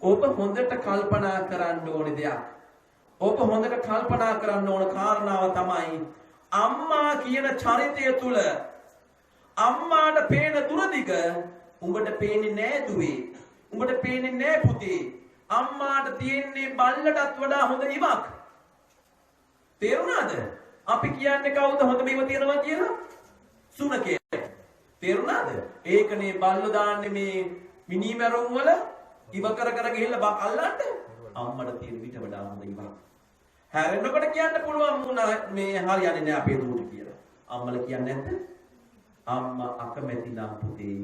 ඔබ හොඳට කල්පනා කරන්න ඕනේ දෙයක්. ඔබ හොඳට කල්පනා කරන්න ඕන කාරණාව තමයි අම්මා කියන චරිතය තුල අම්මාට පේන දුරදිග උඹට පේන්නේ නෑ දුවේ. උඹට පේන්නේ නෑ පුතේ. අම්මාට තියෙන්නේ බල්ලටත් වඩා හොඳ ඉවක්. තේරුණාද? අපි කියන්නේ කවුද හොඳ මේව තියනවා කියලා? සුනකේ. තේරුණාද? ඒකනේ බල්ලෝ දාන්නේ මේ මිනිමැරුම් වල ඉව කර කර ගිහිල්ලා අල්ලන්න. අම්මට තියෙන විට වඩා හොඳ ඉවක්. හැරෙන්නකොට කියන්න පුළුවන් මේ හරියන්නේ නෑ අපේ දුවට කියලා. අම්මලා කියන්නේ නැද්ද? අම්මා අකමැති නම් පුතේ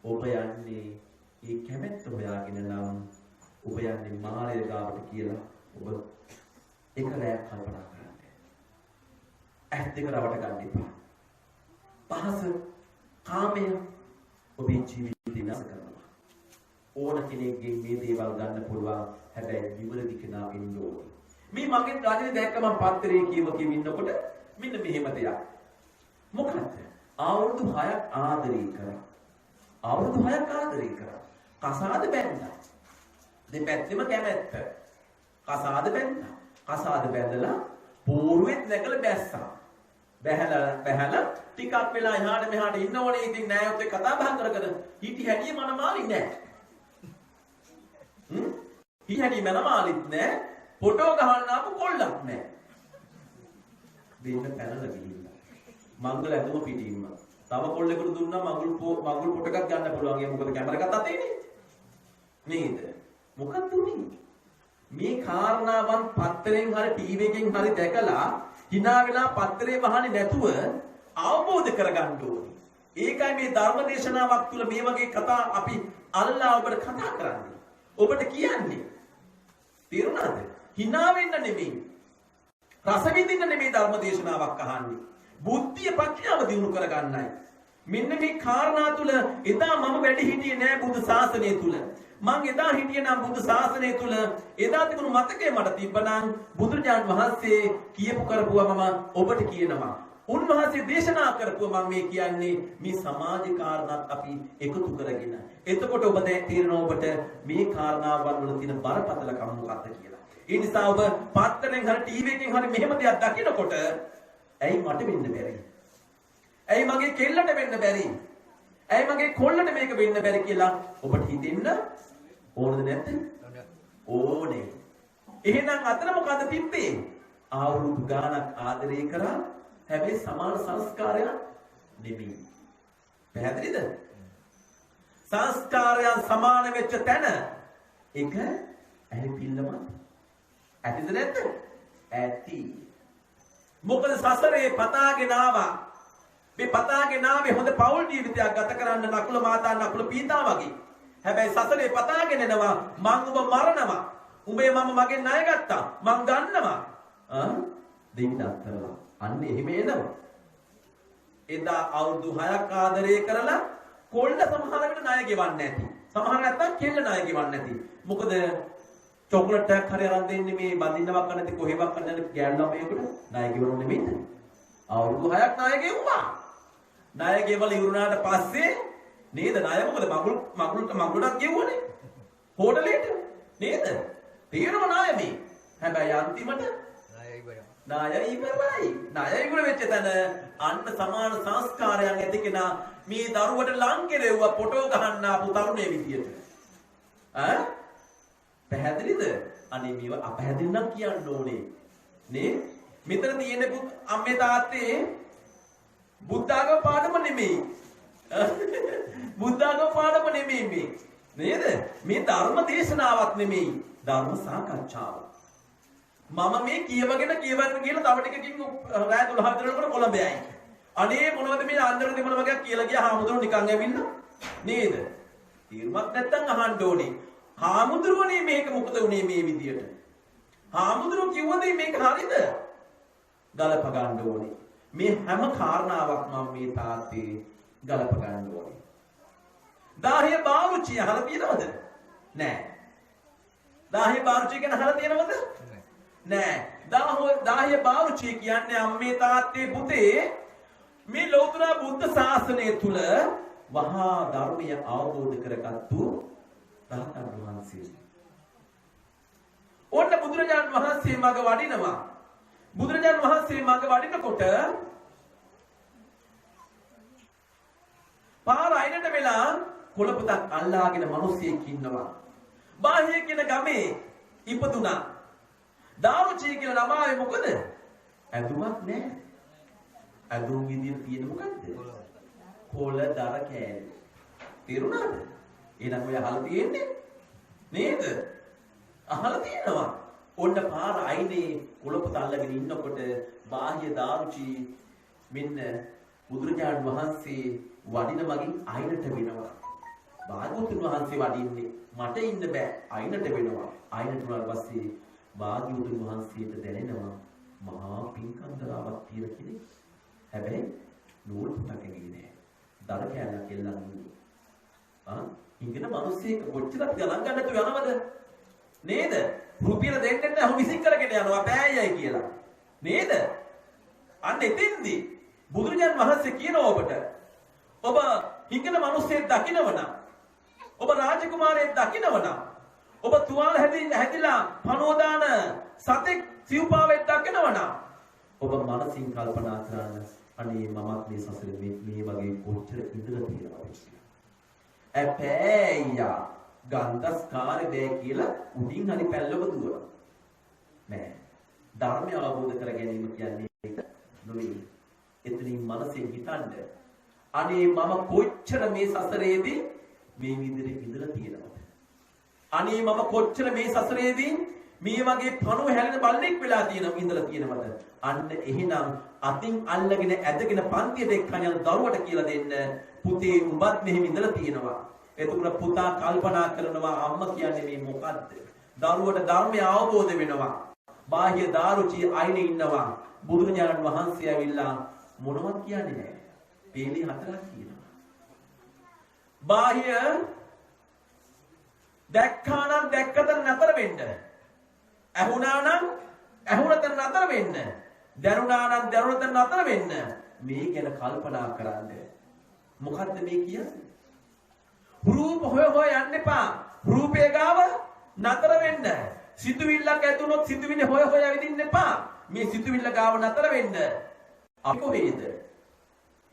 ඔබ යන්නේ ඒ කැමැත්ත හොයාගෙන නම් ඔබ යන්නේ මාළය ගාවට කියලා ඔබ එක රැයක් කල්පනා කරන්න. ඇස් දෙක රවට ගන්න එපා. පහස කාමය ඔබේ ජීවිතේ නැස කරනවා. ඕන කෙනෙක්ගෙන් මේ දේවල් ගන්න පුළුවන්. හැබැයි නිවැරදි කෙනා වෙන්න ඕනේ. මේ මගේ රාජ්‍යයේ දැක්ක මම පත්තරේ කියව ඉන්නකොට මෙන්න මෙහෙම දෙයක්. මොකක්ද? අවුරුදු 6ක් ආදරේ කරා. අවුරුදු 6ක් ආදරේ කරා. කසාද බැන්දා. දෙපැත්තෙම කැමැත්ත. කසාද බැන්දා. කසාද බැඳලා පෝරුවෙත් නැගලා බැස්සා. බැහැලා ටිකක් වෙලා එහාට මෙහාට ඉන්න ඕනේ. ඉතින් නෑයොත් එක්ක කතා බහ කර කර හිටි හැටියේ මනමාලි නෑ. හිහැටි මනමාලිත් නෑ. ෆොටෝ ගහන්න ආපු කොල්ලක් නෑ. දෙන්න පැනලා ගිහිල්ලා. මංගල ඇඳුම පිටින්ම. තව කොල්ලෙකුට දුන්නා මඟුල් පොට එකක් ගන්න පුළුවන්. ඒ මොකද කැමරා එකක් අතේනේ. නේද? මොකක්ද උනේ? මේ කාරණාවන් පත්තරෙන් හරි ටීවී එකෙන් හරි දැකලා hina වෙලා පත්තරේ වහන්නේ නැතුව අවබෝධ කරගන්න ඕනේ. ඒකයි මේ ධර්ම දේශනාවක් තුළ මේ වගේ කතා අපි අල්ලා ඔබට කතා කරන්නේ. ඔබට කියන්නේ. තේරුණාද? hina වෙන්න නෙමෙයි. රස විඳින්න නෙමෙයි ධර්ම දේශනාවක් අහන්නේ. බුද්ධිය ප්‍රඥාව දිනු කරගන්නයි. මෙන්න මේ කාරණා තුල එදා මම වැඩි හිටියේ නෑ බුදු ශාසනය තුල. මං එදා හිටියේ නම් බුදු ශාසනය තුල එදා තිබුණු මතකය මට තිබ්බනම් බුදුරජාණන් වහන්සේ කියපු කරපුවා මම ඔබට කියනවා. උන්වහන්සේ දේශනා කරපුවා මම මේ කියන්නේ මේ සමාජ කාරණාත් අපි එකතු කරගෙන. එතකොට ඔබ දැන් තේරෙනවා ඔබට මේ කාරණාවන් වල තියෙන බරපතලකම මොකක්ද කියලා. ඒ නිසා ඔබ පත්තරෙන් හරි ටීවී එකෙන් හරි මෙහෙම දෙයක් දකිනකොට ඇයි මට වෙන්න බැරි? ඇයි මගේ කෙල්ලට වෙන්න බැරි? ඇයි මගේ කොල්ලට මේක වෙන්න බැරි කියලා ඔබට හිතෙන්න ඕනද නැද්ද? ඕනේ. එහෙනම් අතන මොකද තිබ්බේ? ආවුරුදු ගානක් ආදරය කරා. හැබැයි සමාන සංස්කාරයක් නෙමෙයි. පැහැදිලිද? සංස්කාරයන් සමාන වෙච්ච තැන එක ඇයි පිල්ලමත්? ඇතිද නැද්ද? ඇති. මොකද සසරේ පතාගෙන ආවා. මේ පතාගෙන ආවේ හොඳ පෞල් ජීවිතයක් ගත කරන්න නකුල මාතා නකුල පීතා වගේ. හැබැයි සසරේ පතාගෙන එනවා මං ඔබ මරනවා. උඹේ මම මගෙන් ණය ගත්තා. මං ගන්නවා. දෙන්න අත්තරලා. අන්න එහෙම එනවා. එදා අවුරුදු 6ක් ආදරය කරලා කොල්ල සමහර විට ණය ගෙවන්නේ නැති. සමහර නැත්තම් කෙල්ල ණය ගෙවන්නේ නැති. මොකද චොකලට් එකක් හරි අරන් දෙන්නේ මේ බඳින්නවක් නැති කොහෙවත් කරන්න ගෑනු ළමයෙකුට ණය ගෙවන්න නෙමෙයිද? අවුරුදු 6ක් ණය ගෙවුවා. ණය ගෙවල ඉවරුනාට පස්සේ නේද ණය මොකද මගුලටත් ගෙවුවනේ. හෝටලෙට නේද? තේරෙනව ණය මේ. හැබැයි අන්තිමට ණය ඉවරයි. ණය ඉවර වෙච්ච තැන අන්න සමාන සංස්කාරයන් ඇති කෙනා මේ දරුවට ලං කෙරෙව්වා ෆොටෝ ගහන්න ආපු තරුණයෙක් විදියට. පැහැදිලිද? අනේ මේව අපහැදිලි නම් කියන්න ඕනේ. නේ? මෙතන තියෙන අම්මේ තාත්තේ බුද්ධාගම පාඩම නෙමෙයි. බුද්ධාගම පාඩම නෙමෙයි මේ. නේද? මේ ධර්ම දේශනාවක් නෙමෙයි. ධර්ම සාකච්ඡාව. මම මේ කියවගෙන කියලා තව ටිකකින් රාය 12 විතරනකොට කොළඹයයි. අනේ මොනවද මේ අන්දර දෙමළ වගේ කියලා ගියා හාමුදුරුවෝ නිකන් ඇවිල්ලා නේද? තීරමක් නැත්තම් අහන්න ඕනේ. හාමුදුරුවනේ මේක මොකද උනේ මේ විදියට? හාමුදුරුවෝ කිව්වද මේක හරිද? ගලප ගන්න ඕනේ. මේ හැම කාරණාවක් මම මේ තාත්තේ ගලප ගන්න ඕනේ. දාහිය බාරුචි අහලා තියෙනවද? නෑ. දාහිය බාරුචි ගැන අහලා තියෙනවද? නෑ. දාහිය බාරුචි කියන්නේ අම්මේ තාත්තේ පුතේ මේ ලෞතර බුද්ධ ශාසනය තුල වහා ධර්මය අවබෝධ කරගත්තු රහතන් වහන්සේ. ඔන්න බුදුරජාණන් වහන්සේ මග වඩිනවා. බුදුරජාණන් වහන්සේ මග වඩිනකොට පාර අයිනට වෙලා කොළපතක් අල්ලාගෙන මිනිස්සෙක් ඉන්නවා. බාහිය කියන ගමේ ඉපදුනා. දාරුචි කියලා නම ආවේ මොකද? ඇඳුමක් නැහැ. ඇඳුම් විදියට තියෙන මොකද්ද? කොළ දර කෑලි. තේරුණාද? එහෙනම් ඔය අහලා තියෙන්නේ නේද? අහලා තියෙනවා. ඔන්න පාර අයිනේ කොළපත අල්ලගෙන ඉන්නකොට බාහිය දාරුචි මෙන්න බුදුරජාණන් වහන්සේ වඩින මගින් අයිනට වෙනවා. භාග්‍යවතුන් වහන්සේ වඩින්නේ මට ඉන්න බෑ අයිනට වෙනවා. අයිනට වුණාට පස්සේ භාග්‍යවතුන් වහන්සේට දැනෙනවා මහා පින්කන්දරාවක් තියෙන කෙනෙක්. හැබැයි නූල් පුටක් ඇගිලි නෑ. දර කෑල්ලක් එල්ලන් ඉන්නේ. ඉංගින මිනිස්සෙක් කොච්චරක් ගණන් ගන්නද යනවද? නේද? රුපියල දෙන්නේ නැහැ විසික් කරගෙන යනවා බෑයයි කියලා. නේද? අන්න එතෙන්දී බුදුරජාණන් වහන්සේ කියනවා ඔබට ඔබ හිඟන මිනිස්සෙක් දකින්නවනම් ඔබ රාජකුමාරයෙක් දකින්නවනම් ඔබ තුවාල හැදිලා පනෝදාන සතෙක් සිව්පාවෙක් දකින්නවනම් ඔබ මනසින් කල්පනා කරන්න අනේ මමත් මේ සසරේ මේ වගේ කොච්චර ඉඳලා තියෙනවද කියලා. අපේයා ගන්ධස්කාරේ දෙය කියලා උඩින් හරි පැල්ලක දුවනවා. නෑ. ධර්මය අවබෝධ කර ගැනීම කියන්නේ ඒක නෙවෙයි. එතනින් මනසෙන් හිතන්න අනේ මම කොච්චර මේ සසරේදී මේ විදිහට ඉඳලා තියෙනවද? අනේ මම කොච්චර මේ සසරේදී මේ වගේ පණුව හැලෙන බල්ලෙක් වෙලා තියෙනවද ඉඳලා තියෙනවද? අන්න එහෙනම් අතින් අල්ලගෙන ඇදගෙන පන්තියට එක්කන් යන දරුවට කියලා දෙන්න පුතේ උඹත් මෙහෙම ඉඳලා තියෙනවා. එතකොට පුතා කල්පනා කරනවා අම්මා කියන්නේ මේ මොකද්ද? දරුවට ධර්මය අවබෝධ වෙනවා. බාහ්‍ය දාරුචි අයිනේ ඉන්නවා. බුදුරජාණන් වහන්සේ ඇවිල්ලා මොනවත් කියන්නේ නැහැ. පේලි හතරක් කියනවා. බාහ්‍ය දැක්කානම් දැක්කතන නතර වෙන්න. ඇහුණානම් ඇහුණතන නතර වෙන්න. දැනුණානම් දැනුණතන නතර වෙන්න. මේ ගැන කල්පනා කරන්න. මොකද්ද මේ කියන්නේ? රූප හොය යන්න එපා. රූපේ ගාව නතර වෙන්න. සිතුවිල්ලක් ඇතුනොත් සිතුවිලි හොය විදින්න එපා. මේ සිතුවිල්ල ගාව නතර වෙන්න. අපි කොහෙද?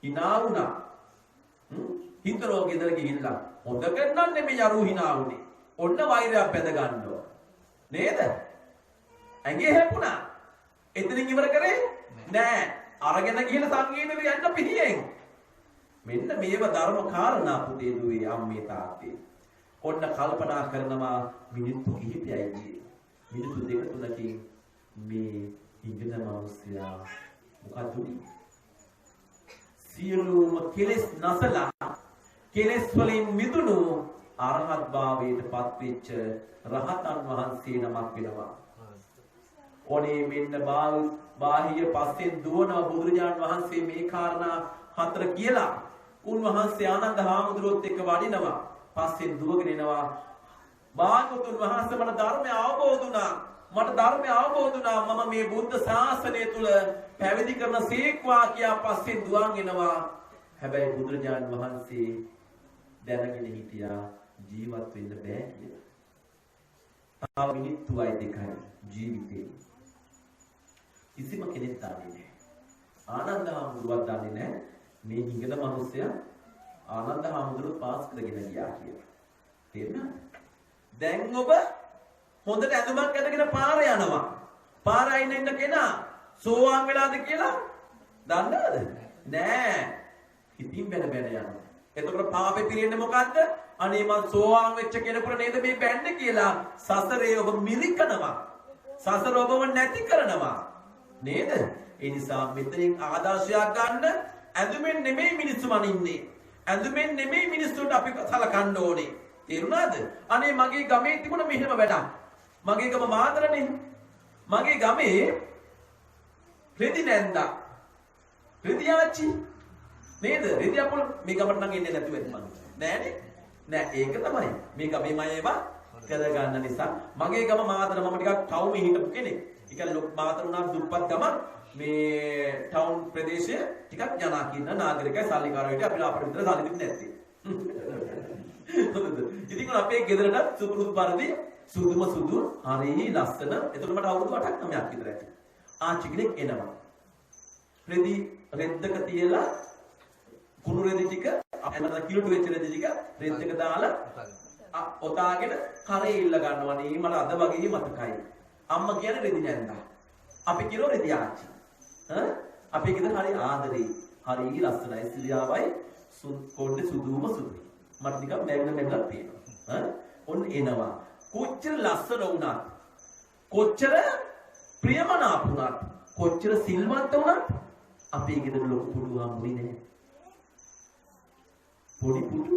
hina වුණා. හිතරෝ ගෙදර ගිහිල්ලා හොඳකට නම් නෙමෙයි අරු hina වුනේ. ඔන්න වෛරයක් බැඳ ගන්නවා. නේද? ඇඟේ හැපුණා. එතනින් ඉවර කරේ නෑ. අරගෙන ගිහිල්ලා සංගීතෙට යන්න පිහියෙන්. මෙන්න මේව ධර්ම කාරණා පුතේ දුවේ අම්මේ තාත්තේ. ඔන්න කල්පනා කරනවා මිනිත්තු කිහිපයයි ගියේ. මිනිත්තු දෙක තුනකින් මේ ඉංගින මිනිස්සයා මොකද උනේ? සියලුම කෙලෙස් නැසලා කෙලෙස් වලින් මිදුණු අරහත් භාවයට පත්වෙච්ච රහතන් වහන්සේ නමක් වෙනවා. ඔනේ මෙන්න බාහිය පස්සෙන් දුවන බුදුරජාණන් වහන්සේ මේ කාරණා හතර කියලා උන්වහන්සේ ආනන්ද හාමුදුරුවොත් එක්ක වඩිනවා. පස්සෙන් දුවගෙන එනවා. භාග්‍යවතුන් වහන්සේ මට ධර්මය අවබෝධ වුණා. මට ධර්මය අවබෝධ වුණා. මම මේ බුද්ධ ශාසනය තුල පැවිදි කරන සීක්වා කියා පස්සෙන් දුවන් එනවා. හැබැයි බුදුරජාණන් වහන්සේ දැනගෙන හිටියා ජීවත් වෙන්න බෑ කියලා. තව මිනිත්තුයි දෙකයි ජීවිතේ. කිසිම කෙනෙක් දන්නේ නැහැ. ආනන්ද හාමුදුරුවෝ දන්නේ නැහැ. මේ හිඟන මිනිස්සයා ආනන්ද හාමුදුරුවෝ පාස් කරගෙන ගියා කියලා. තේරුණාද? දැන් ඔබ හොඳට ඇඳුමක් ඇඳගෙන පාර යනවා. පාර අයින ඉන්න කෙනා සෝවාන් වෙලාද කියලා දන්නවද? නෑ. ඉතින් බැන යනවා. එතකොට පාපේ පිරෙන්නේ මොකද්ද? අනේ මං සෝවාන් වෙච්ච කෙනෙකුට නේද මේ බැන්නේ කියලා සසරේ ඔබ මිරිකනවා. සසර ඔබව නැති කරනවා. නේද? ඒ නිසා මෙතනින් ආදර්ශයක් ගන්න. ඇඳුමෙන් නෙමෙයි මිනිස්සු මනින්නේ. ඇඳුමෙන් නෙමෙයි මිනිස්සුන්ට අපි සලකන්න ඕනේ. තේරුණාද? අනේ මගේ ගමේ තිබුණ මෙහෙම වැඩක්. මගේ ගම මාතරනේ. මගේ ගමේ රෙදි නැන්දා. රෙදි ආච්චි. නේද? රෙදි අපොල් මේ ගමට නම් එන්නේ නැතුව ඇති මං. නෑනේ. නෑ ඒක තමයි. මේ ගමේ මම ඒවා කරගන්න නිසා මගේ ගම මාතර මම ටිකක් ටවුමේ හිටපු කෙනෙක්. ඒ කියන්නේ මාතර උනා දුප්පත් ගමක්. මේ ටවුන් ප්‍රදේශය ටිකක් ජනාකීර්ණ නාගරිකයි සල්ලිකාරයෝ හිටිය අපිට විතර සල්ලි දෙන්නේ නැත්තේ. ඉතින් අපේ ගෙදරට සුදුසු පරිදි සුදුම සුදු හරි ලස්සන. එතකොට මට අවුරුදු 8ක් 9ක් විතර ඇති. ආච්චි කෙනෙක් එනවා. රෙද්දක තියලා කුණු රෙදි ටික අපේ කිලුට වෙච්ච රෙදි ටික රෙද්දක දාලා ඔතාගෙන කරේ ඉල්ල ගන්නවනේ. මට අද වගේ මතකයි. අම්මා කියන්නේ රෙදි නැන්දා. අපි කියනවා රෙදි ආච්චි. අපේ ගෙදර හරි ආදරේ. හරි ලස්සනයි. සිරියාවයි කොණ්ඩේ සුදුම සුදුයි. මට නිකන් මැග්නමෙන්ලා පේනවා. ඔන්න එනවා. කොච්චර ලස්සන වුණත් කොච්චර ප්‍රියමනාප වුණත් කොච්චර සිල්වත් වුණත් අපේ ගෙදර ලොකු පුඩු හම්බුනේ නැහැ. පොඩි පුඩු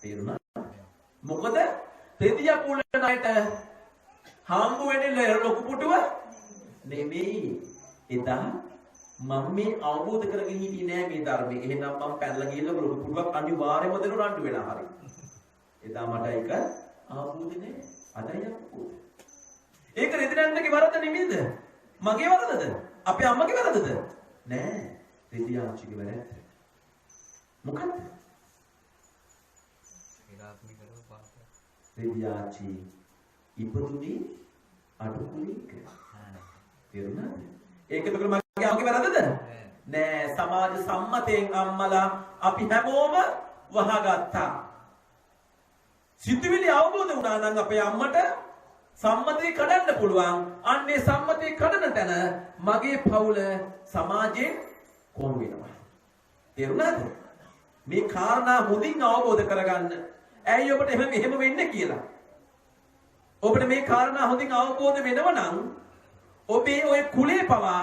තේරුණා? මොකද තෙදිය කුලන අයට හම්බු වෙන්නේ ලොකු පුටුව නෙමෙයි. එදා මම මේ අවබෝධ කරගෙන හිටියේ නෑ මේ ධර්මයේ. එහෙනම් මම පැනලා ගිහලා ලොකු පුටුවක් අනිවාර්යයෙන්ම දෙනු රණ්ඩු වෙලා හරි. එදා මට ඒක අවබෝධ නෑ. අදයි අවබෝධ. ඒක රෙදිනන්නගේ වරද නෙමෙයිද? මගේ වරදද? අපේ අම්මගේ වරදද? නෑ. රෙදියාච්චිගේ වැරද්ද. මොකක්ද? රෙදියාච්චි ඉපදුනේ අඩුකුලික. තේරුණාද? ඒක එතකොට මගේ අම්මගේ වැරදද? නෑ. සමාජ සම්මතයෙන් අම්මලා අපි හැමෝම වහගත්තා. සිතුවිලි අවබෝධ වුණා නම් අපේ අම්මට සම්මතේ කඩන්න පුළුවන්. අන්නේ සම්මතේ කඩන තැන මගේ පවුල සමාජයෙන් කොන් වෙනවා. තේරුණාද? මේ කාරණා හොඳින් අවබෝධ කරගන්න. ඇයි ඔබට එහෙම වෙන්නේ කියලා? ඔබට මේ කාරණා හොඳින් අවබෝධ වෙනව නම් ඔබේ ඔය කුලේ පවා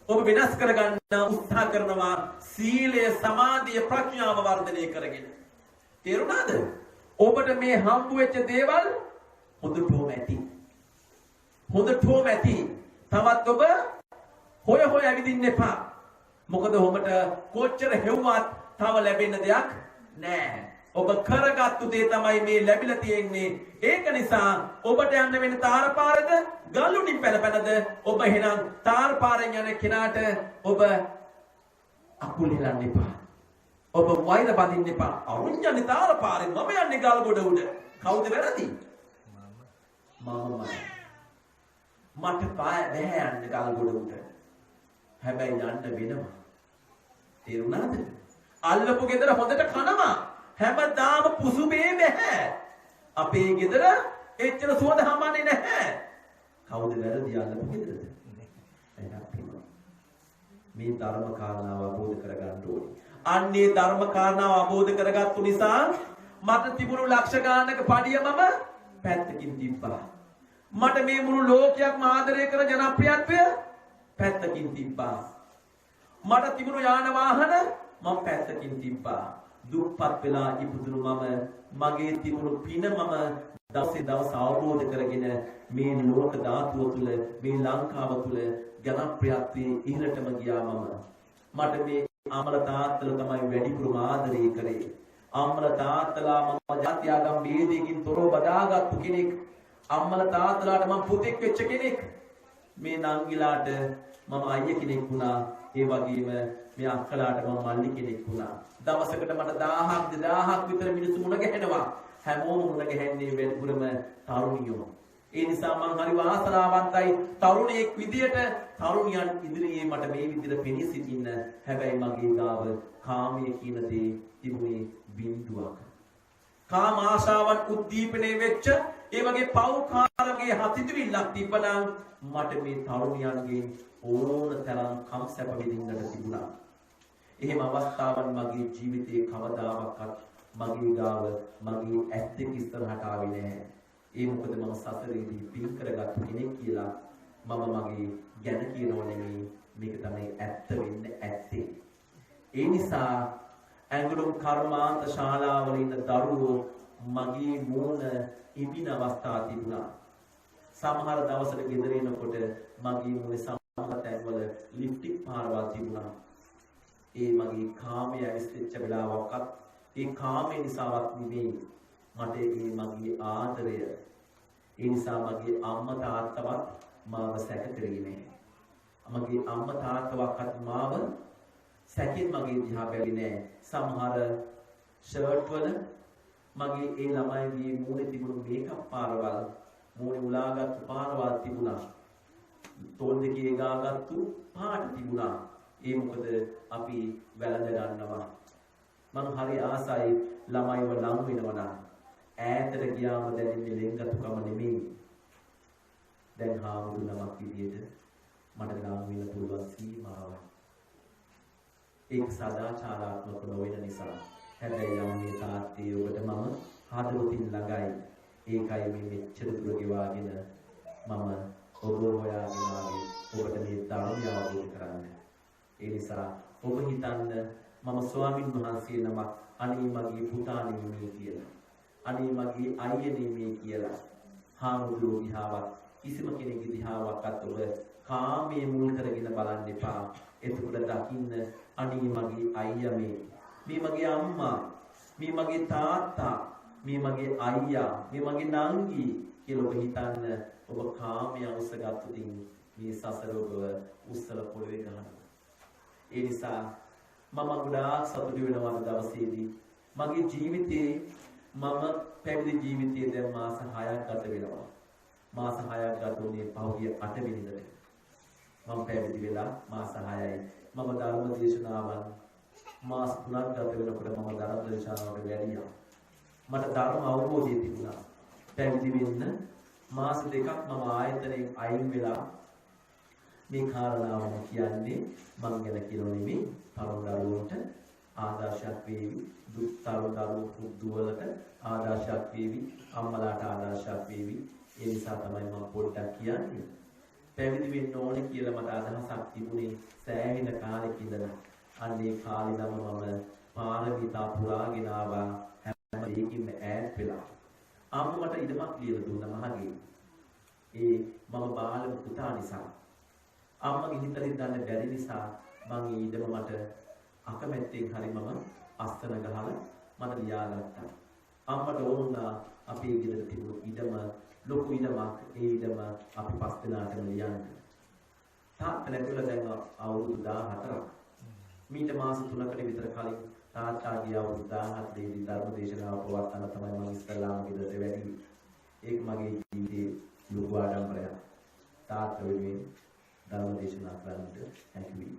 ඔබ වෙනස් කරගන්න උත්සාහ කරනවා. සීලය, සමාධිය, ප්‍රඥාව වර්ධනය කරගෙන. තේරුණාද? ඔබට මේ හම්බ වෙච්ච දේවල් හොඳටම ඇති. හොඳටම ඇති. තවත් ඔබ හොය ඇවිදින්න එපා. මොකද ඔබට කොච්චර හෙව්වත් තව ලැබෙන්න දෙයක් නෑ. ඔබ කරගත්තු දේ තමයි මේ ලැබිලා තියෙන්නේ. ඒක නිසා ඔබට යන්න වෙන තාරපාරද ගල්ුණින් පැනපැනද ඔබ එහෙනම් තාරපාරෙන් යන කෙනාට ඔබ අකුල් හෙලන්න එපා. ඔබ වෛර බඳින්න එපා. අරුන් යන්නේ තාරපාරෙන්, මම යන්නේ ගල් ගොඩ උඩ. කවුද වැරදි? මමයි. මට බෑ යන්න ගල් ගොඩ උඩ. හැබැයි යන්න වෙනවා. තේරුණාද? අල්ලපු ගෙදර හොඳට කනවා. හැමදාම පුසුබේ නැහැ. අපේ ගෙදර එච්චර සුවඳ හමන්නේ නැහැ. කවුද වැරදි අල්ලපු ගෙදරද? මේ ධර්ම කාරණාව අවබෝධ කරගන්න ඕනේ. අන්නේ ධර්ම කාරණාව අවබෝධ කරගත්තු නිසා මට තිබුණු ලක්ෂ ගානක පඩිය මම පැත්තකින් තිබ්බා. මට මේ මුළු ලෝකයක්ම ආදරය කර ජනප්‍රියත්වය පැත්තකින් තිබ්බා. මට තිබුණු යාන වාහන මම පැත්තකින් තිබ්බා. දුප්පත් වෙලා ඉපදුණු මම මගේ තිබුණු පින මම දවසේ දවස අවබෝධ කරගෙන මේ ලෝක ධාතුව තුළ මේ ලංකාව තුළ ජනප්‍රියත්වයේ ඉහළටම ගියා මම. මට මේ අම්මල තාත්තලා තමයි වැඩිපුරම ආදරය කරේ. අම්මල තාත්තලා මම ජාත්‍යාගම් වේදයකින් තොරව බදාගත්තු කෙනෙක්. අම්මල තාත්තලාට මම පුතෙක් වෙච්ච කෙනෙක්. මේ නංගිලාට මම අයියා කෙනෙක් වුණා. ඒ වගේම මේ අක්කලාට මම මල්ලි කෙනෙක් වුණා. දවසකට මට 1000ක් 2000ක් විතර මිනිස්සු මුණ ගැහෙනවා. හැමෝම මුණ ගැහෙන්නේ වැඩිපුරම තරුණියෝ. ඒ නිසා මම හරි වාසනාවන්තයි තරුණයෙක් විදියට තරුණියන් ඉදිරියේ මට මේ විදිහට පෙනී සිටින්න. හැබැයි මගේ ගාව කාමයේ කියන දේ තිබුණේ බිඳුවක්. කාම ආශාවන් උද්දීපනය වෙච්ච ඒ වගේ පෞකාරගේ හතිතුවිල්ලක් තිබ්බනම් මට මේ තරුණියන්ගේ ඕන තරම් කම් සැප විඳින්නට තිබුණා. එහෙම අවස්ථාවන් මගේ ජීවිතේ කවදාවත් මගේ ගාව මගේ ඇස් දෙක ඉස්සරහට ආවේ නැහැ. ඒ මොකද මම සසරේදී පින් කරගත්තු කෙනෙක් කියලා මම මගේ ගැන කියනව නෙමෙයි, මේක තමයි ඇත්ත වෙන්නේ ඇත්තේ. ඒ නිසා ඇඟලුම් කර්මාන්ත ශාලාවල ඉන්න දරුවෝ මගේ මූණ ඉබින අවස්ථා තිබුණා. සමහර දවසට ගෙදර එනකොට මගේ මූණේ සමහර තැන්වල ලිප්ටික් පාරවල් තිබුණා. ඒ මගේ කාමයේ ඇවිස්ච්ච වෙලාවකත් ඒ කාමයේ නිසාවත් නෙමෙයි, මට ඒ මගේ ආදරය. ඒ නිසා මගේ අම්මා තාත්තවත් මාව සැක කරේ නැහැ. මගේ අම්මා තාත්තවත් මාව සැකෙන් මගේ දිහා බැලුවේ නැහැ. සමහර ෂර්ට් වල මගේ ඒ ළමයිගේ මූණේ තිබුණු මේකප් පාරවල් මූණේ උලාගත්තු පාරවල් තිබුණා. තෝල් දෙකේ ගාගත්තු පාට තිබුණා. ඒ මොකද අපි වැළඳ ගන්නවා. මම හරි ආසයි ළමයිව ලං වෙනවා නම් ඈතට ගියාම දැනෙන්නේ ලෙන්ගතුකම නෙමෙයි. දැන් හාමුදුරු නමක් විදියට මට ලං වෙන්න පුළුවන් සීමාවක්. ඒක සදාචාරාත්මක නොවන නිසා. හැබැයි යන්නේ තාත්තේ ඔබට මම හදවතින් ළඟයි. ඒකයි මේ මෙච්චර දුර ගෙවාගෙන මම ඔබ හොයාගෙන ආවේ ඔබට මේ ධර්මය අවබෝධ කරගන්න. ඒ නිසා ඔබ හිතන්න මම ස්වාමින් වහන්සේ නමක් අනේ මගේ පුතා නෙමෙයි කියලා. අනේ මගේ අයියා නෙමෙයි කියලා. හාමුදුරුවෝ දිහාවත් කිසිම කෙනෙකුගේ දිහාවක්වත් ඔබ කාමයේ මුල් කරගෙන බලන්න එපා. එතකොට දකින්න අනේ මගේ අයියා මේ මගේ අම්මා, මේ මගේ තාත්තා, මේ මගේ අයියා, මේ මගේ නංගි කියලා ඔබ හිතන්න. ඔබ කාමයේ අවශ්‍යගත්තුකින් මේ සසර ඔබ උස්සල පොළවේ ගන්නවා. ඒ නිසා මම ගොඩාක් සතුටු වෙනවා දවසේදී. මගේ ජීවිතේ මම පැවිදි ජීවිතයේ දැන් මාස 6ක් ගත වෙනවා. මාස 6ක් ගත වුණේ පහුගිය 8 වෙනිදාට. මම පැවිදි වෙලා මාස 6යි. මම ධර්ම දේශනාවන් මාස 3ක් ගත වෙනකොට මම ධර්ම දේශනාවට වැඩියා. මට ධර්ම අවබෝධය තිබුණා. පැවිදි වෙන්න මාස 2ක් මම ආයතනයෙන් අයින් වෙලා මේ කාරණාව කියන්නේ මම ගැන කියනෝ නෙමෙයි තරුණ දරුවන්ට ආදර්ශයක් වේවි. තරුණ දුවලට ආදර්ශයක් වේවි. අම්මලාට ආදර්ශයක් වේවි. ඒ නිසා තමයි මම පොඩ්ඩක් කියන්නේ. පැවිදි වෙන්න ඕනේ කියලා මට අදහසක් තිබුණේ සෑහෙන කාලෙක ඉඳලා. අන්නේ කාලේ නම් මම පාරමිතා පුරාගෙන ආවා. හැම දෙයකින්ම ඈත් වෙලා. අම්මට ඉඩමක් ලියලා දුන්නා මහගේ. ඒ මම බාල පුතා නිසා. අම්මගේ හිතලින් දන්න බැරි නිසා මම ඒ ඉඩම මට අකමැත්තෙන් හරි මම අස්තන ගහලා මට ලියාගත්තා. අම්මට ඕනුණා අපේ ගෙදර තිබුණු ඉඩම ලොකු ඉඩමක්. ඒ ඉඩම අපි පස් දෙනාටම ලියන්න. තාත්තා නැතිලා දැන් අවුරුදු 14ක්. මීට මාස 3කට විතර කලින් තාත්තාගේ අවුරුදු 17 දී ධර්ම දේශනාව පවත්වන්න තමයි මම ඉස්ලාම ගෙදරට වැඩි. ඒක මගේ ජීවිතේ ලොකු ආඩම්බරයක්. තාත්තා වෙනුවෙන් ධර්ම දේශනා කරන්නට හැකි වී.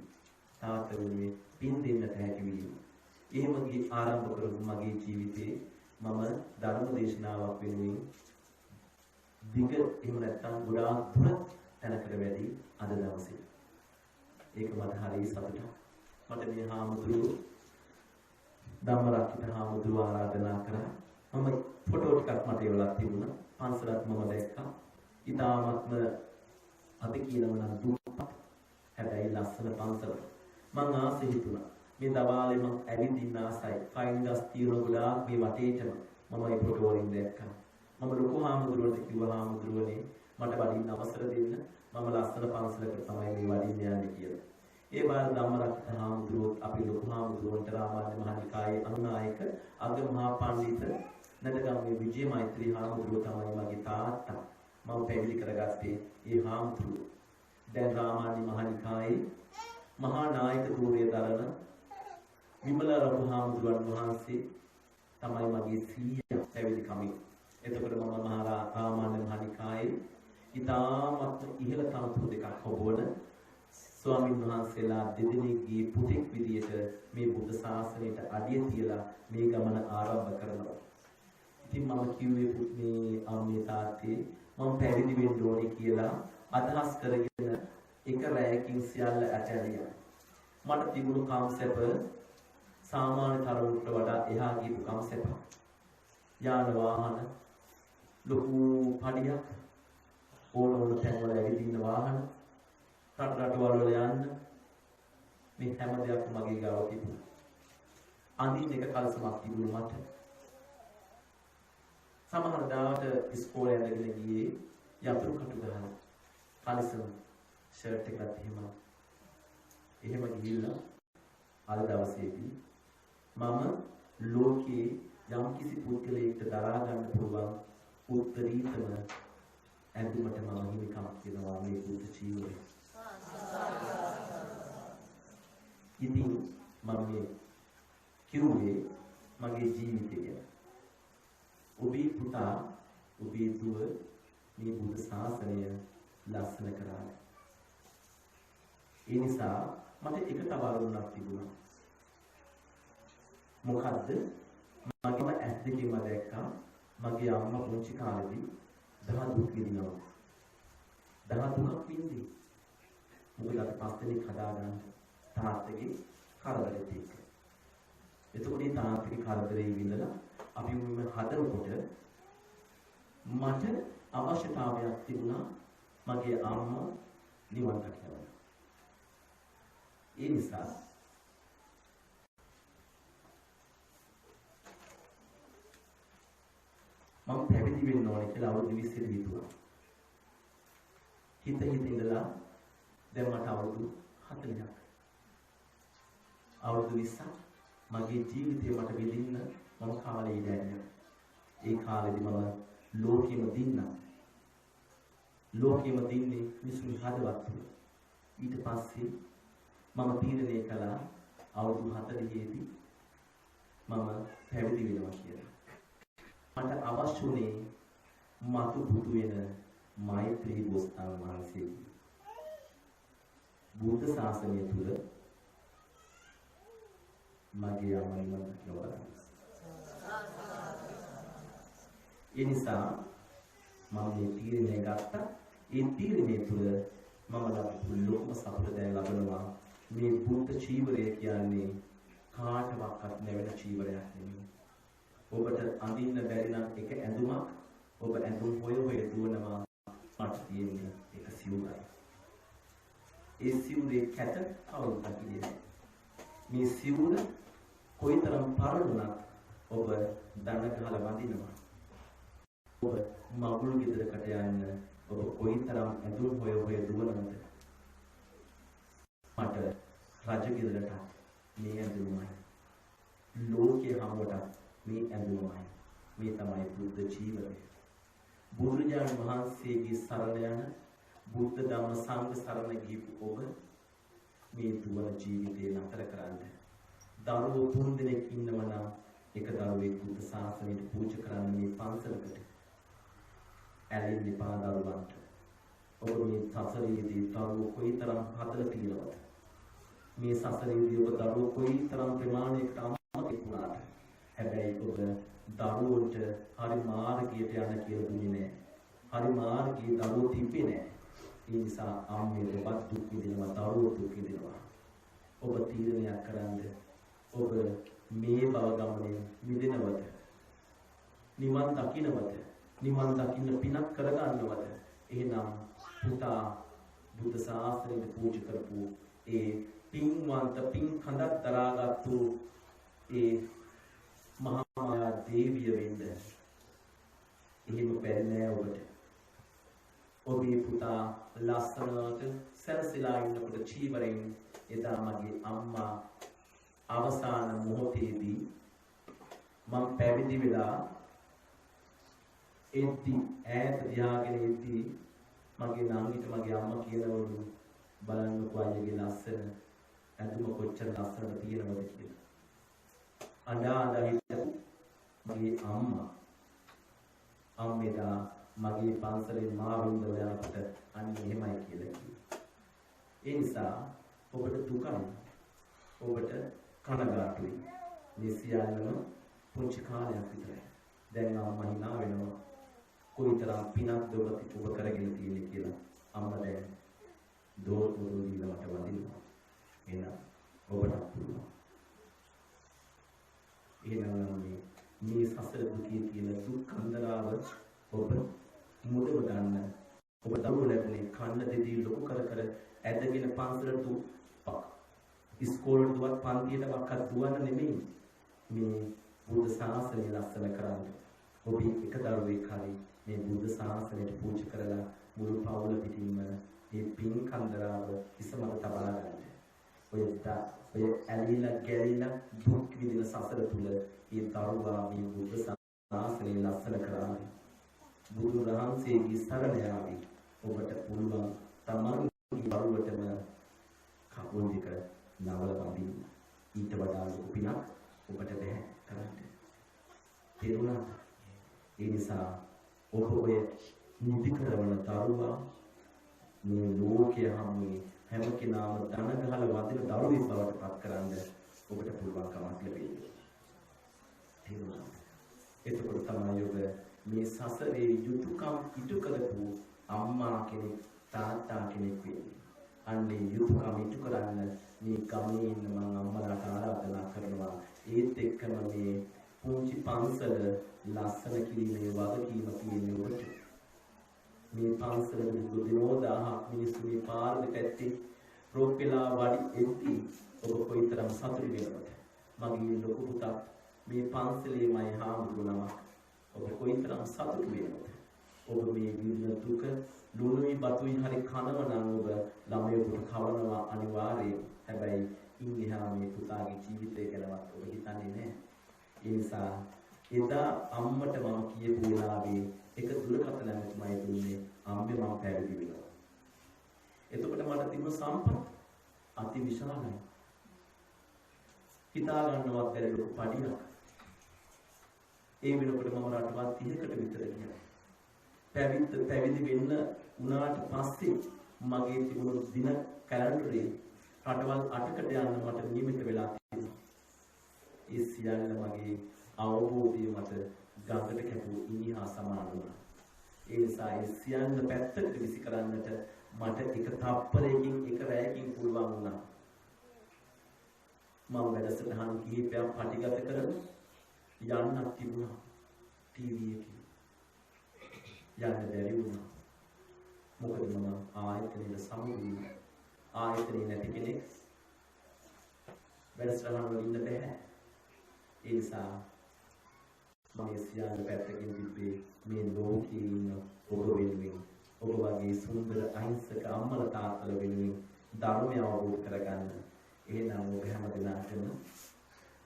තාත්තා වෙනුවෙන් පින් දෙන්නට හැකි වී. එහෙම ආරම්භ කරපු මගේ ජීවිතේ මම ධර්ම දේශනාවක් වෙනුවෙන් දිග එහෙම නැත්නම් ගොඩාක් දුර තැනකට වැඩි අද දවසේ. ඒක මට හරිය සතුටක්. මට මේ හාමුදුරුවෝ ධම්මරක්කිත හාමුදුරුවෝ ආරාධනා කරා. මම ෆොටෝ ටිකක් මට එවලා තිබුණා. පන්සලක් මම දැක්කා. ඊටාත්ම අපි කියනවා නම් දුප්පත්. හැබැයි ලස්සන පන්සල. මං ආසෙ හිතුණා. මේ දවාලේ මං ඇවිදින්න ආසයි. ෆයින් ගස් තියන ගොඩාක් මේ වටේටම මම මේ ෆොටෝ වලින් දැක්කා. මම ලොකු හාමුදුරුවන්ට කිව්වා හාමුදුරුවනේ මට වඩින්න අවසර දෙන්න. මම ලස්සන පන්සලකට තමයි මේ වඩින්න යන්නේ කියලා. ඒ බාර ධම්මරක්කිත හාමුදුරුවෝ අපි ලොකු හාමුදුරුවන්ට රාමාන්‍ය මහනිකායේ අනුනායක අග මහා පඬිත නඩගම්මේ විජය මෛත්‍රී හාමුදුරුවෝ තමයි මගේ තාත්තා. මම පැවිදි කරගත්තේ ඒ හාමුදුරුවෝ. දැන් රාමාන්‍ය මහනිකායේ මහා නායක ධූරය දරන විමල රඝු හාමුදුරුවන් වහන්සේ තමයි මගේ සීයා පැවිදි කමේ. එතකොට මම මහා රාමාන්‍ය මහනිකායේ ඊටාමත් ඉහළ තනතුරු දෙකක් හොබවන ස්වාමීන් වහන්සේලා දෙදෙනෙක්ගේ පුතෙක් විදියට මේ බුද්ධ ශාසනයට අඩිය තියලා මේ ගමන ආරම්භ කරනවා. ඉතින් මම කිව්වේ මේ අම්මේ තාත්තේ මම පැවිදි වෙන්න ඕනේ කියලා අදහස් කරගෙන එක රැයකින් සියල්ල ඇතැරියා. මට තිබුණු කම්සැප සාමාන්‍ය තරුණට වඩා එහා ගියපු කම්සැප. යාන වාහන ලොකු පඩියක් ඕන තැන්වල ඇවිදින්න වාහන රටවල් වල යන්න මේ හැම දෙයක්ම මගේ ගාව තිබුණා. අඳින්න එක කල්සමක් තිබුණා මට. සමහර දාට ඉස්කෝලේ යනගෙන ගියේ යතුරු කටු ගහන කලිසම ෂර්ට් එකක් එහෙම ගිහිල්ලා අද දවසේදී මම ලෝකේ යම් කිසි පුද්ගලයෙක්ට දරා ගන්න පුළුවන් උත්තරීතම ඇඳුමට මම හිමිකමක් දෙනවා මේ බුද්ධ ජීවිතේ. ඉතින් මම මේ කිව්වේ මගේ ජීවිතය ගැන. ඔබේ පුතා ඔබේ දුව මේ බුද්ධ ශාසනය ලස්සන කරා. ඒ නිසා මට එක තවරුණක් තිබුණා. මොකද්ද? මගේම ඇස් දෙකෙන්ම දැක්කා මගේ අම්මා පුංචි කාලේදී දහදුක් විඳිනවා. දහදුකක් විඳි. මොකද අර පස්තෙනි හදාගන්න තාත්තගේ කරදරෙත් එක්ක. එතකොට මේ තාත්තගේ කරදරේ විඳලා අපි මුලින්ම හදනකොට මට අවශ්‍යතාවයක් තිබුණා මගේ අම්මා නිවන් දකින්න. ඒ නිසා මම පැවිදි වෙන්න ඕනේ කියලා අවුරුදු 20 හිතුවා. හිත ඉඳලා දැන් මට අවුරුදු 40ක්. අවුරුදු 20ක් මගේ ජීවිතේ මට විඳින්න මම කාලේ ඉඳලා. ඒ කාලෙදි මම ලෝකෙම දින්නා. ලෝකෙම දින්නේ මිනිසුන් හදවත් තුල. ඊට පස්සේ මම තීරණය කළා අවුරුදු 40 දී මම පැවිදි වෙනවා කියලා. මට අවශ්‍ය වුණේ මතු බුදු වෙන මෛත්‍රී බෝසතාණන් වහන්සේ. බුද්ධ ශාසනය තුල මගේ අමනින් කියලා. ඒ නිසා මම මේ තීරණය ගත්තා. ඒ තීරණය තුල මම ලබපු ලොකුම සතුට දැන් ලබනවා. මේ බුද්ධ චීවරය කියන්නේ කාටවත් නැවෙන චීවරයක් නෙමෙයි. ඔබට අඳින්න බැරි නම් එක ඇඳුමක් ඔබ ඇඳුම් හොය දුවනවා මට තියෙන එක සිවුරයි. ඒ සිවුරේ කැත කවුරුත් දකින්නේ. මේ සිවුර කොයිතරම් පරණුණත් ඔබ දන ගහලා වඳිනවා. ඔබ මගුල් ගෙදරකට යන්න ඔබ කොයිතරම් ඇඳුම් හොය දුවනවද? මට රජ ගෙදරට මේ ඇඳුමයි. ලෝකයේ හැමෝටම මේ ඇඳුමයි. මේ තමයි බුද්ධ ජීවිතය. බුදුරජාණන් වහන්සේගේ සරණ යන බුද්ධ ධම්ම සංඝ සරණ ගිහපු ඔබ මේ දුවන ජීවිතේ නතර කරන්න. දරුවෝ 3 දෙනෙක් ඉන්නවා නම් එක දරුවෙක් බුද්ධ ශාසනයට පූජා කරන්න මේ පන්සලකට ඇලෙන්න එපා දරුවන්ට. ඔබ මේ සසරේදී දරුවෝ කොයිතරම් හදලා තියෙනවද? මේ සසරේදී ඔබ දරුවෝ කොයිතරම් ප්‍රමාණයකට අමතක වුණාද? හැබැයි ඔබ දරුවන්ට හරි මාර්ගයට යන්න කියලා දුන්නේ නැහැ. හරි මාර්ගයේ දරුවෝ තිබ්බේ නැහැ. ඒ නිසා අම්මේ ඔබත් දුක් විඳිනවා, දරුවෝ දුක් විඳිනවා. ඔබ තීරණයක් කරන්න. ඔබ මේ භව ගමනේ මිදෙනවද? නිවන් දකින්නවද? නිවන් දකින්න පිනක් කරගන්නවද? එහෙනම් පුතා බුද්ධ ශාසනයට පූජා කරපු ඒ පින්වන්ත පින් කඳක් දරාගත්තු ඒ මහා මායා දේවිය වෙන්න. එහෙම බැන්නේ ඔබට. ඔබේ පුතා ලස්සනට සැරසීලා ඉන්නකොට චීවරෙන් එදා මගේ අම්මා අවසාන මොහොතේදී මම පැවිදි වෙලා එද්දි ඈත දිහාගෙන එද්දි මගේ නංගිට මගේ අම්මා කියනවලු බලන්නකෝ අයියගේ ලස්සන ඇඳුම කොච්චර ලස්සනද තියෙනවද කියලා. අඬා හිටපු මගේ අම්මේදා මගේ පන්සලේ මාවින්ද යනකොට අන්න එහෙමයි කියලා කිව්වා. ඒ නිසා ඔබට දුකයි. ඔබට කනගාටුයි. මේ සියල්ලම පුංචි කාලයක් විතරයි. දැන් අම්මා hina වෙනවා. කොයිතරම් පිනක්ද ඔබ කරගෙන තියෙන්නේ කියලා. අම්මා දැන් දෝත් මුදල් දීලා මට වදිනවා. එහෙනම් ඔබට පුළුවන්. එහෙනම් මේ සසර දුකේ තියෙන දුක් කන්දරාව ඔබ මුදව ගන්න. ඔබ දරුවෝ ලැබුණේ කන්න දෙදී ලොකු කර ඇදගෙන පන්සලට ඉස්කෝලේට දුවත් පන්තියට වක්කත් දුවන්න නෙමෙයි. මේ බුද්ධ ශාසනය ලස්සන කරන්න. ඔබ එක දරුවෙක් හරි මේ බුද්ධ ශාසනයට පූජා කරලා මුළු පවුල පිටින්ම මේ පින් කන්දරාව ඉසමත තබා ගන්න. ඔය ඇලිලා ගැලිලා දුක් විඳින සසර තුල මේ දරුවා මේ බුද්ධ ශාසනය ලස්සන කරන්න. බුදු රහන්සේගේ සරණ යාවි. ඔබට පුළුවන් තමන්ගේ දරුවටම කකුල් දෙක නවල වදින්න. ඊට වඩා ලොකු පිනක් ඔබට බෑ කරන්න. තේරුණාද? ඒ නිසා ඔබ ඔය නිදි කරවන දරුවා මේ ලෝකයේ හැමෝම හැම කෙනාම ධන ගහලා වදින දරුවෙක් බවට පත් කරන්න ඔබට පුළුවන් කමක් ලැබෙන්නේ. තේරුණාද? එතකොට තමයි ඔබ මේ සසරේ යුතුයකම් ඉටු කරපු අම්මා කෙනෙක් තාත්තා කෙනෙක් වෙන්නේ. අන්නේ යුතුයකම් ඉටු කරන්න මේ ගමේ ඉන්න මම අම්මලාට ආරාධනා කරනවා. ඒත් එක්කම මේ පුංචි පන්සල ලස්සන කිරීමේ වගකීම තියෙන්නේ ඔබට. මේ පන්සල දිනෝ 1000ක් මිනිස්සු මේ පාර දෙපැත්තේ රොක් වෙලා වඩි එද්දී ඔබ කොයිතරම් සතුටු වෙනවද? මගේ ලොකු පුතා මේ පන්සලේමයි හාමුදුරුවෝ ඔබ කොයිතරම් සතුටු වෙනවද? ඔබ මේ විඳින දුක ලුණුයි බතුයි හරි කනව නම් ඔබ ළමයෙකුට කවනවා අනිවාර්යයෙන්. හැබැයි ඉන්දියා මේ පුතාගේ ජීවිතය ගැනවත් ඔබ හිතන්නේ නැහැ. ඒ නිසා එදා අම්මට මම කියපු වෙලාවේ එක දුරකථනයක් තමයි දුන්නේ අම්මේ මම පැවිදි වෙනවා. එතකොට මට තිබුණ සම්පත් අති විශාලයි. හිතා ගන්නවත් බැරි ලොකු පඩියක්. ඒ වෙනකොට මම රටවත් 30කට විතර ගියා. පැවිදි වෙන්න උනාට පස්සේ මගේ තිබුණු දින කැලෙන්ඩරේ රටවල් 8කට යන්න මට නියමිත වෙලා තිබුණා. ඒ සියල්ල මගේ අවබෝධය මත ගඟට කැපූ ඉනි හා සමාන වුණා. ඒ නිසා ඒ සියල්ල පැත්තකට විසි කරන්නට මට එක තප්පරයකින් එක රැයකින් පුළුවන් වුණා. මම වැඩසටහන් කිහිපයක් පටිගත කරලා යන්නක් තිබුණා ටීවී එකේ. යන්න බැරි වුණා. මොකද මම ආයතනයේ සමුදුනේ ආයතනයේ නැති කෙනෙක් වැඩසටහන් වල ඉන්න බෑ. ඒ නිසා මම සියල්ල පැත්තකින් තිබ්බේ මේ ලෝකයේ ඉන්න ඔබ වෙනුවෙන් ඔබ වගේ සුන්දර අහිංසක අම්මලා තාත්තලා වෙනුවෙන් ධර්මය අවබෝධ කරගන්න. එහෙනම් ඔබ හැම දිනකටම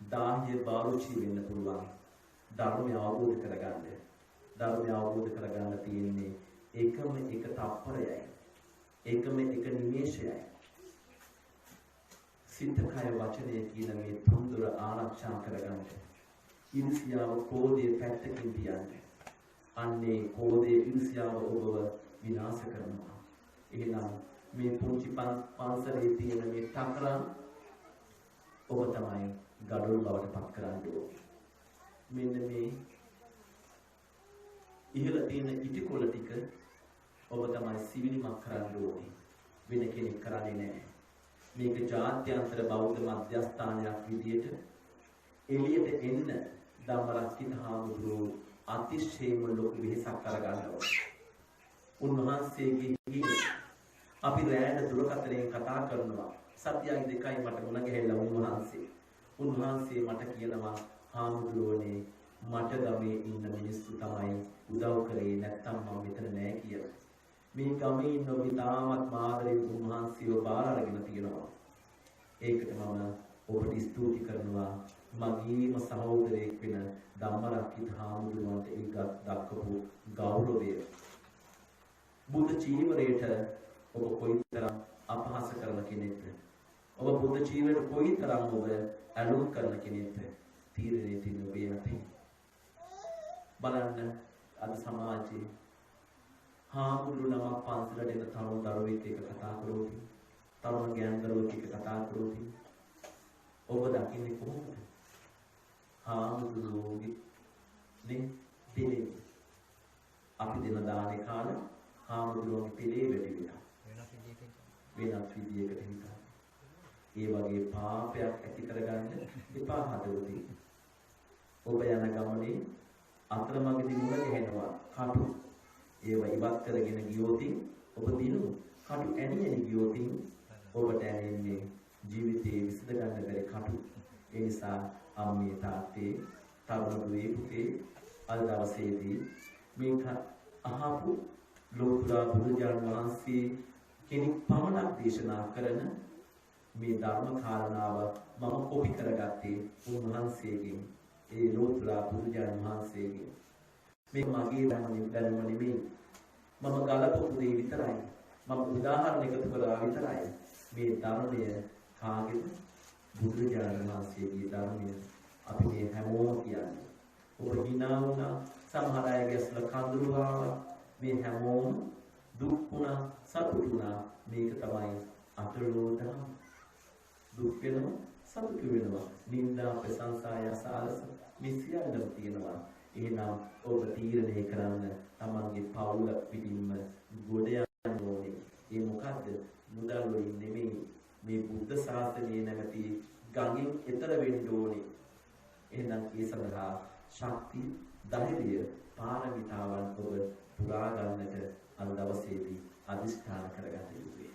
දාහ්‍ය බාරුචි වෙන්න පුළුවන්. ධර්මය අවබෝධ කරගන්න. ධර්මය අවබෝධ කරගන්න තියෙන්නේ එකම එක තප්පරයයි. එකම එක නිමේෂයයි. සිත කය වචනය කියන මේ තුන්දොර ආරක්ෂා කරගන්න. ඉරිසියාව කෝධයේ පැත්තකින් තියන්න. අන්නේ කෝධයේ ඉරිසියාව ඔබව විනාශ කරනවා. එහෙනම් මේ පුංචි පන්සලේ තියෙන මේ ටකරන් ඔබ තමයි gadol බවට පත් කරන්න ඕනේ. මෙන්න මේ ඉහළ තියෙන ඉටිකොල ටික ඔබ තමයි සිවිලිමත් කරන්න ඕනේ. වෙන කෙනෙක් කරන්නේ නැහැ. මේක ජාත්‍යන්තර බෞද්ධ මධ්‍යස්ථානයක් විදියට එළියට එන්න ධම්මරක්කිත හාමුදුරුවෝ අතිශයින්ම ලොකු වෙහසක් කරගන්නවා. උන්වහන්සේගේ අපි රැඳ දුරකථනයෙන් කතා කරනවා. සත්‍යයි දෙකයි මට මුණ ගැහිලා උන්වහන්සේ මට කියනවා හාමුදුරුවනේ මට ගමේ ඉන්න මිනිස්සු තමයි උදව් කරේ නැත්තම් මම මෙතන නෑ කියලා. මේ ගමේ ඉන්න ඔබ තාමත් මාදරේ උන්වහන්සේව බාර අරගෙන තියෙනවා. ඒකට මම ඔබට ස්තුති කරනවා. මගේම සහෝදරයෙක් වෙන ධම්මරක්කිත හාමුදුරුවන්ට ඒක දක්වපු ගෞරවය. බුද්ධ චීවරයට ඔබ කොයිතරම් අපහාස කරන කෙනෙක්ද? ඔබ බුද්ධ චීවරයට කොයිතරම් ඔබ ඇලුම් කරන කෙනෙක්ද? තීරණය තියෙන ඔබේ අතේ. බලන්න අද සමාජයේ හාමුදුරු නමක් පන්සලට එන තරුණ දරුවෙක් එක්ක කතා කරොත්, තරුණ ගෑනු දරුවෙක් එක්ක කතා කරොත් ඔබ දකින්නේ කොහොමද? හාමුදුරුවෝගේ නේ පිළේ. අපි දෙන දානේ කාලේ හාමුදුරුවෝගේ පිළේ වැඩි වෙනවා. වෙනත් විදියකට හිතා. ඒ වගේ පාපයක් ඇති කරගන්න එපා හදවතේ. ඔබ යන ගමනේ අතරමඟදී මුණ ගැහෙනවා කටු. ඒව ඉවත් කරගෙන ගියොතින් ඔබ දිනු කටු ඇණි ගියොතින් ඔබට ඇනෙන්නේ ජීවිතේ විසඳ ගන්න බැරි කටු. ඒ නිසා අම්මේ තාත්තේ තරුණ දුවේ පුතේ අද දවසේදී මේක අහපු ලෝතුරා බුදුජාණන් වහන්සේ කෙනෙක් පමණක් දේශනා කරන මේ ධර්ම කාරණාව මම කොපි කරගත්තේ උන්වහන්සේගෙන්. ඒ ලෝතුරා බුදුජාණන් වහන්සේගෙන්. මේ මගේ දැනුම නෙමෙයි. මම ගලපපු දේ විතරයි. මම උදාහරණ එකතු කරා විතරයි. මේ ධර්මය කාගේද? බුදුරජාණන් වහන්සේගේ ධර්මය. අපි මේ හැමෝම කියන්නේ ඔබ hina වුණා. සමහර අයගේ ඇස්වල කඳුළු ආවා. මේ හැමෝම දුක් වුණා, සතුටු වුණා. මේක තමයි අටලෝදා. දුක් වෙනවා, සතුටු වෙනවා. නිന്ദා, ප්‍රශංසා, යසාලස මේ සියල්ලම තියෙනවා. එහෙනම් ඔබ තීරණය කරන්න තමන්ගේ පවුල පිටින්ම ගොඩ යන්න ඕනේ. ඒ මොකද්ද? මුදල් වලින් නෙමෙයි. මේ බුද්ධ ශාසනයේ නැමැති ගඟින් එතර වෙන්න ඕනේ. එහෙනම් ඒ සඳහා ශක්තිය, ධෛර්යය, පාරමිතාවන් ඔබ පුරා ගන්නට අද දවසේදී අදිෂ්ඨාන කරගන්න යුතුයි.